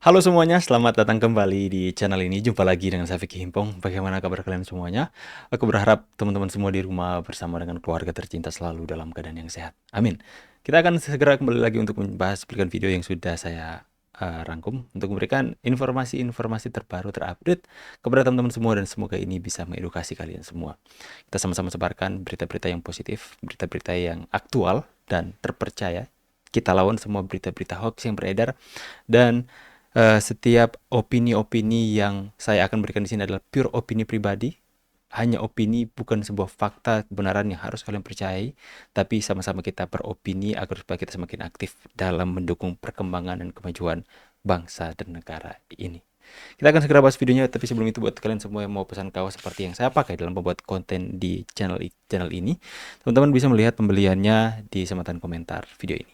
Halo semuanya, selamat datang kembali di channel ini. Jumpa lagi dengan saya Vicky Himpong. Bagaimana kabar kalian semuanya? Aku berharap teman-teman semua di rumah bersama dengan keluarga tercinta selalu dalam keadaan yang sehat. Amin. Kita akan segera kembali lagi untuk membahas berikan video yang sudah saya rangkum untuk memberikan informasi-informasi terbaru terupdate kepada teman-teman semua dan semoga ini bisa mengedukasi kalian semua. Kita sama-sama sebarkan berita-berita yang positif, berita-berita yang aktual dan terpercaya. Kita lawan semua berita-berita hoax yang beredar dan setiap opini-opini yang saya akan berikan di sini adalah pure opini pribadi, hanya opini, bukan sebuah fakta kebenaran yang harus kalian percayai, tapi sama-sama kita beropini agar supaya kita semakin aktif dalam mendukung perkembangan dan kemajuan bangsa dan negara ini. Kita akan segera bahas videonya, tapi sebelum itu buat kalian semua yang mau pesan kaos seperti yang saya pakai dalam membuat konten di channel ini, teman-teman bisa melihat pembeliannya di sematan komentar video ini.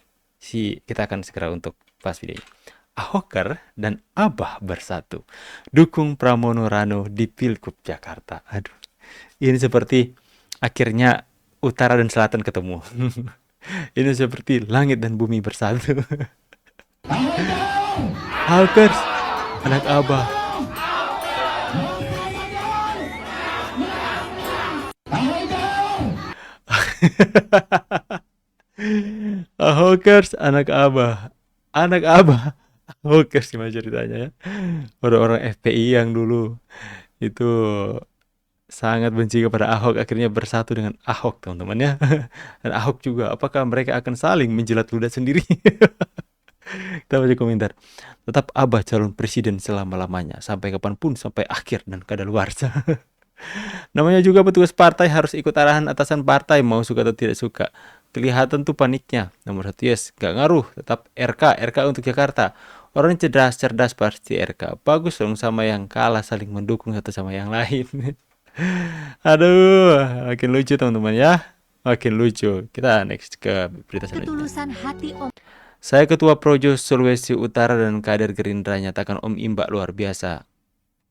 Kita akan segera untuk bahas videonya. Ahoker dan Abah bersatu. Dukung Pramono Rano di Pilgub Jakarta. Aduh, ini seperti akhirnya utara dan selatan ketemu. Ini seperti langit dan bumi bersatu. Ahokers, anak Abah. Ahokers, anak Abah. Anak Abah. Ahokers gimana ceritanya ya? Orang-orang FPI yang dulu itu sangat benci kepada Ahok akhirnya bersatu dengan Ahok, teman-teman ya. Dan Ahok juga, apakah mereka akan saling menjilat ludah sendiri? Kita baca komentar. Tetap Abah calon presiden selama-lamanya, sampai kapanpun, sampai akhir dan kadaluarsa. Namanya juga petugas partai harus ikut arahan atasan partai, mau suka atau tidak suka. Kelihatan tuh paniknya. Nomor satu, yes, gak ngaruh, tetap RK untuk Jakarta. Orang cerdas pasti RK. Bagus dong, sama yang kalah saling mendukung satu sama yang lain. Aduh, makin lucu teman-teman ya. Makin lucu. Kita next ke berita selanjutnya. Ketulusan hati Om. Saya Ketua Projo Sulawesi Utara dan kader Gerindra nyatakan Om Imba luar biasa.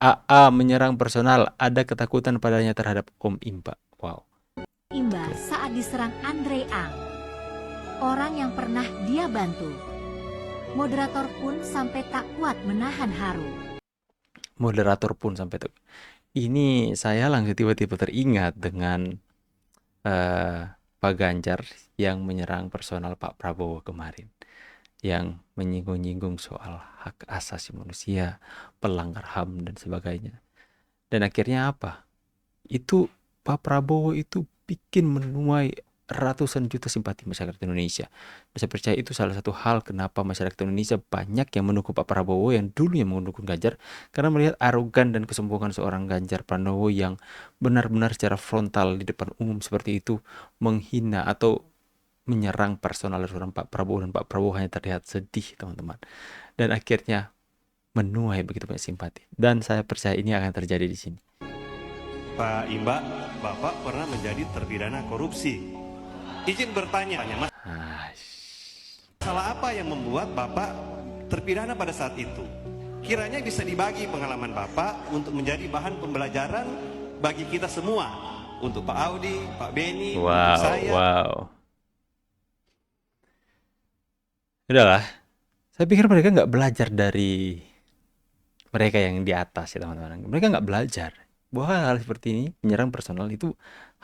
AA menyerang personal, ada ketakutan padanya terhadap Om Imba. Wow. Imba saat diserang Andre Ang, orang yang pernah dia bantu. Moderator pun sampai tak kuat menahan haru. Moderator pun sampai tuh. Ini saya langsung tiba-tiba teringat dengan Pak Ganjar yang menyerang personal Pak Prabowo kemarin, yang menyinggung-nyinggung soal hak asasi manusia, pelanggar HAM dan sebagainya. Dan akhirnya apa? Itu Pak Prabowo itu bikin menuai ratusan juta simpati masyarakat Indonesia. Dan saya percaya itu salah satu hal kenapa masyarakat Indonesia banyak yang mendukung Pak Prabowo yang dulu yang mendukung Ganjar, karena melihat arogan dan kesombongan seorang Ganjar Pranowo yang benar-benar secara frontal di depan umum seperti itu menghina atau menyerang personal seorang Pak Prabowo, dan Pak Prabowo hanya terlihat sedih, teman-teman. Dan akhirnya menuai begitu banyak simpati. Dan saya percaya ini akan terjadi di sini. Pak Imba, Bapak pernah menjadi terpidana korupsi. Izin bertanya, Mas, masalah apa yang membuat Bapak terpidana pada saat itu? Kiranya bisa dibagi pengalaman Bapak untuk menjadi bahan pembelajaran bagi kita semua. Untuk Pak Audi, Pak Beni, untuk saya. Wow. Udahlah, saya pikir mereka nggak belajar dari mereka yang di atas ya teman-teman. Mereka nggak belajar bahwa hal seperti ini, menyerang personal itu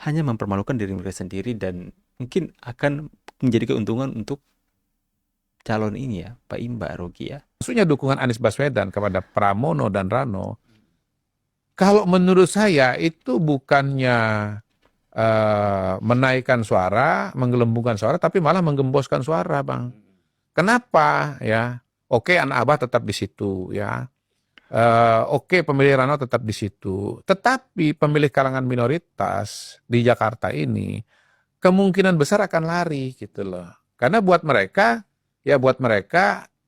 hanya mempermalukan diri mereka sendiri dan mungkin akan menjadi keuntungan untuk calon ini ya, Pak Imba Rogi ya. Maksudnya dukungan Anies Baswedan kepada Pramono dan Rano, kalau menurut saya itu bukannya menaikkan suara, menggelembungkan suara, tapi malah menggemboskan suara, Bang. Kenapa ya? Oke, anak Abah tetap di situ ya. Oke, pemilih Rano tetap di situ. Tetapi pemilih kalangan minoritas di Jakarta ini kemungkinan besar akan lari gitu loh. Karena buat mereka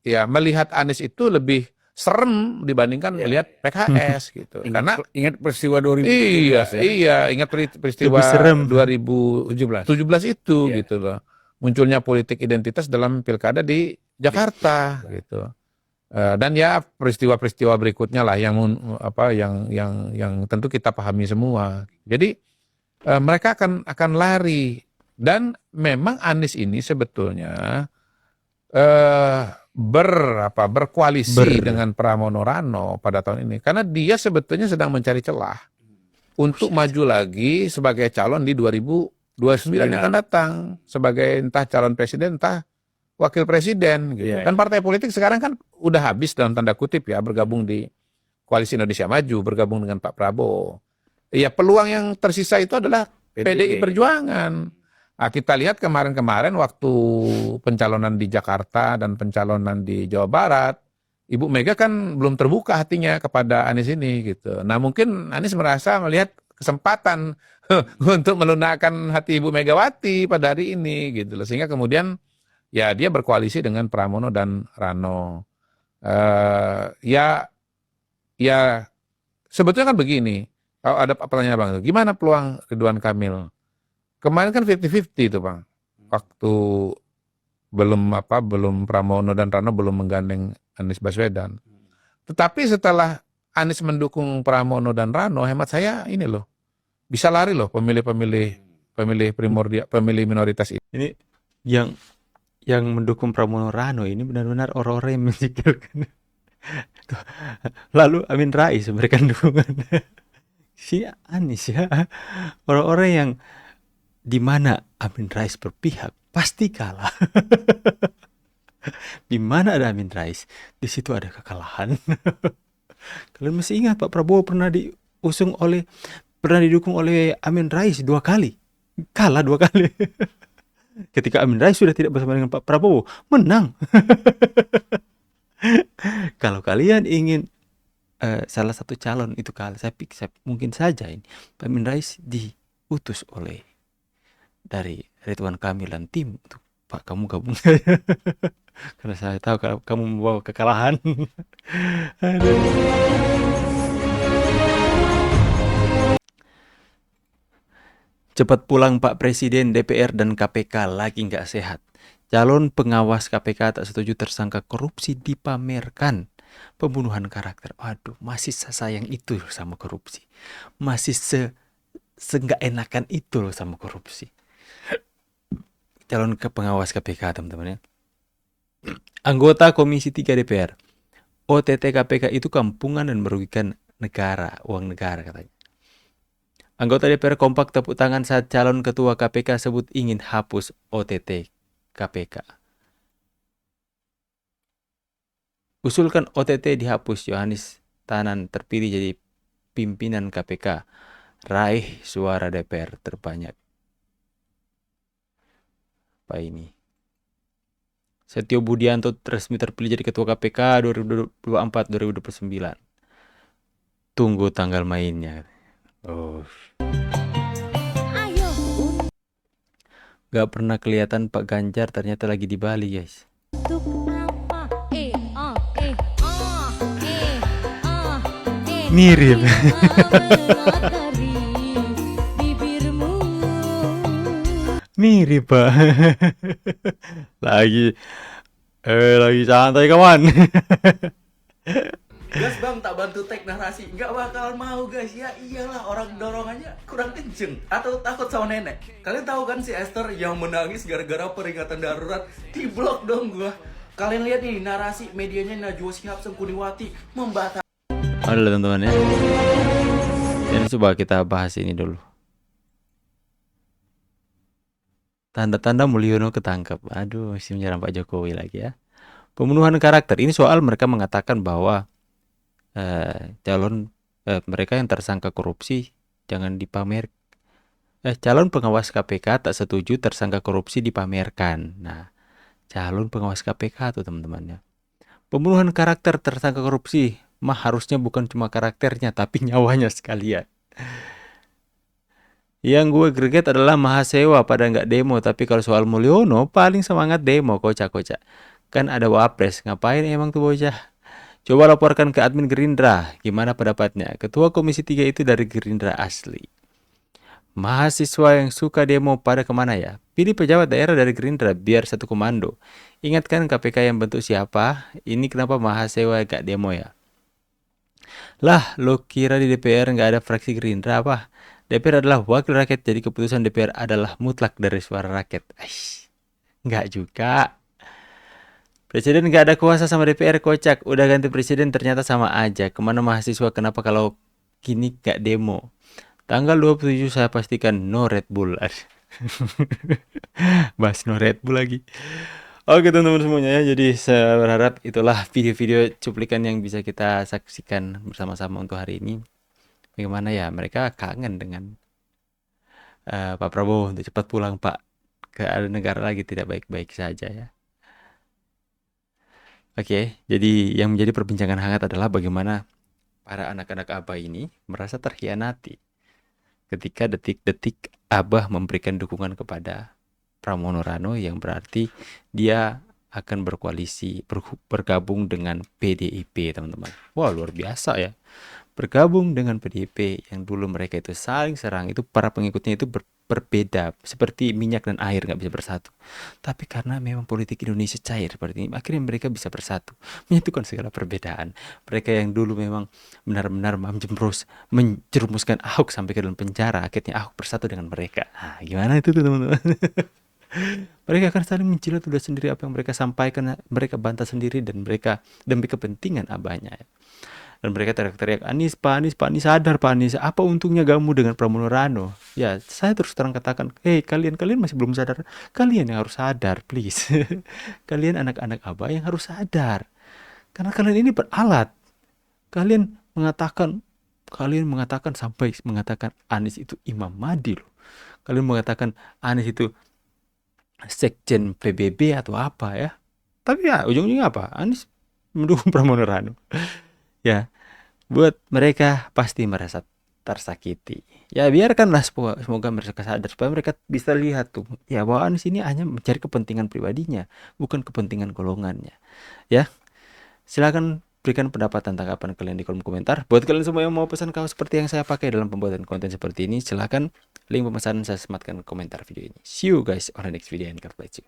ya melihat Anies itu lebih serem dibandingkan melihat PKS gitu. Karena ingat peristiwa 2017 ingat peristiwa Lebih serem. 2017 itu gitu loh. Munculnya politik identitas dalam pilkada di Jakarta gitu. Dan ya peristiwa-peristiwa berikutnya lah yang tentu kita pahami semua. Jadi mereka akan lari, dan memang Anies ini sebetulnya berkoalisi dengan Pramono Rano pada tahun ini karena dia sebetulnya sedang mencari celah untuk maju lagi sebagai calon di 2029 yang akan datang sebagai entah calon presiden entah wakil presiden gitu. Kan partai politik sekarang kan udah habis dalam tanda kutip ya bergabung di Koalisi Indonesia Maju, bergabung dengan Pak Prabowo. Ya peluang yang tersisa itu adalah PDI Perjuangan. Nah, kita lihat kemarin-kemarin waktu pencalonan di Jakarta dan pencalonan di Jawa Barat, Ibu Mega kan belum terbuka hatinya kepada Anies ini gitu. Nah mungkin Anies merasa melihat kesempatan untuk melunakkan hati Ibu Megawati pada hari ini gitu loh. Sehingga kemudian ya dia berkoalisi dengan Pramono dan Rano. Ya sebetulnya kan begini. Kalau ada pertanyaan Bang, gimana peluang Ridwan Kamil? Kemarin kan 50-50 itu Bang. Waktu belum Pramono dan Rano belum menggandeng Anies Baswedan. Tetapi setelah Anies mendukung Pramono dan Rano, hemat saya ini loh. Bisa lari loh pemilih minoritas ini. Ini yang mendukung Pramono Rano ini benar-benar orang-orang yang mensikirkan. Lalu Amin Rais memberikan dukungan. Si Anies ya, orang-orang yang di mana Amin Rais berpihak pasti kalah. Di mana ada Amin Rais, di situ ada kekalahan. Kalian masih ingat Pak Prabowo pernah didukung oleh Amin Rais 2 kali, kalah 2 kali. Ketika Amin Rais sudah tidak bersama dengan Pak Prabowo, menang. Kalau kalian ingin salah satu calon itu kalah, saya mungkin saja ini Amin Rais diutus oleh dari Ridwan Kamil dan tim untuk Pak kamu gabung saja. Karena saya tahu kalau kamu membawa kekalahan. Cepat pulang Pak Presiden, DPR dan KPK lagi nggak sehat. Calon pengawas KPK tak setuju tersangka korupsi dipamerkan. Pembunuhan karakter. Aduh, masih sayang itu sama korupsi. Masih nggak enakan itu loh sama korupsi. Calon pengawas KPK teman-teman ya. Anggota Komisi 3 DPR. OTT KPK itu kampungan dan merugikan negara, uang negara katanya. Anggota DPR kompak tepuk tangan saat calon ketua KPK sebut ingin hapus OTT KPK. Usulkan OTT dihapus, Yohanes Tanan terpilih jadi pimpinan KPK. Raih suara DPR terbanyak. Apa ini? Setio Budianto resmi terpilih jadi ketua KPK 2024-2029. Tunggu tanggal mainnya. Oh. Gak pernah kelihatan Pak Ganjar, ternyata lagi di Bali guys. Mirip. Mirip Pak. lagi santai kawan. Gas bang tak bantu tag narasi, nggak bakalan mau guys. Ya iyalah, orang dorongannya kurang kenceng atau takut sama nenek. Kalian tahu kan si Esther yang menangis gara-gara peringatan darurat, di blok dong gua. Kalian lihat nih narasi medianya Najwa Shihab Sengkuniwati membatasi. Halo teman-teman ya. Jadi coba kita bahas ini dulu. Tanda-tanda Mulyono ketangkep. Aduh, masih menyerang Pak Jokowi lagi ya. Pembunuhan karakter. Ini soal mereka mengatakan bahwa mereka yang tersangka korupsi jangan dipamer. Calon pengawas KPK tak setuju tersangka korupsi dipamerkan. Nah, calon pengawas KPK tuh teman-temannya. Pembunuhan karakter tersangka korupsi mah harusnya bukan cuma karakternya tapi nyawanya sekalian. Yang gue greget adalah mahasiswa pada nggak demo, tapi kalau soal Mulyono paling semangat demo, kocak-kocak. Kan ada wapres, ngapain emang tuh bocah? Coba laporkan ke admin Gerindra, gimana pendapatnya? Ketua Komisi 3 itu dari Gerindra asli. Mahasiswa yang suka demo pada kemana ya? Pilih pejabat daerah dari Gerindra biar satu komando. Ingatkan KPK yang bentuk siapa? Ini kenapa mahasiswa gak demo ya? Lah, lo kira di DPR nggak ada fraksi Gerindra apa? DPR adalah wakil rakyat, jadi keputusan DPR adalah mutlak dari suara rakyat. Nggak juga. Presiden nggak ada kuasa sama DPR, kocak. Udah ganti presiden ternyata sama aja. Kemana mahasiswa, kenapa kalau kini nggak demo? Tanggal 27 saya pastikan no Red Bull. Bahas no Red Bull lagi. Oke teman-teman semuanya ya, jadi saya berharap itulah video-video cuplikan yang bisa kita saksikan bersama-sama untuk hari ini. Bagaimana ya mereka kangen dengan Pak Prabowo untuk cepat pulang Pak ke negara lagi tidak baik-baik saja ya. Oke, jadi yang menjadi perbincangan hangat adalah bagaimana para anak-anak Abah ini merasa terkhianati ketika detik-detik Abah memberikan dukungan kepada Pramono Rano, yang berarti dia akan berkoalisi bergabung dengan PDIP, teman-teman. Wah, luar biasa ya. Bergabung dengan PDIP yang dulu mereka itu saling serang, itu para pengikutnya itu berbeda seperti minyak dan air, nggak bisa bersatu. Tapi karena memang politik Indonesia cair seperti ini, akhirnya mereka bisa bersatu, menyatukan segala perbedaan. Mereka yang dulu memang benar-benar menjerumuskan Ahok sampai ke dalam penjara, akhirnya Ahok bersatu dengan mereka. Nah, gimana itu tuh teman-teman? Mereka akan saling menjilat udah sendiri apa yang mereka sampaikan, mereka bantah sendiri, dan mereka demi kepentingan Abahnya. Dan mereka teriak-teriak, Anies, Pak Anies, Pak Anies, sadar Pak Anies, apa untungnya kamu dengan Pramono Rano? Ya, saya terus terang katakan, kalian masih belum sadar, kalian yang harus sadar, please. Kalian anak-anak Abah yang harus sadar. Karena kalian ini beralat. Kalian mengatakan sampai mengatakan Anies itu Imam Mahdi loh. Kalian mengatakan Anies itu sekjen PBB atau apa ya. Tapi ya ujung-ujungnya apa? Anies mendukung Pramono Rano. Ya, buat mereka pasti merasa tersakiti. Ya biarkanlah semoga mereka sadar supaya mereka bisa lihat tuh ya bahwa Anies ini hanya mencari kepentingan pribadinya, bukan kepentingan golongannya. Ya, silakan berikan pendapat dan tanggapan kalian di kolom komentar. Buat kalian semua yang mau pesan kaos seperti yang saya pakai dalam pembuatan konten seperti ini, silakan link pemesanan saya sematkan komentar video ini. See you guys on the next video and God bless you.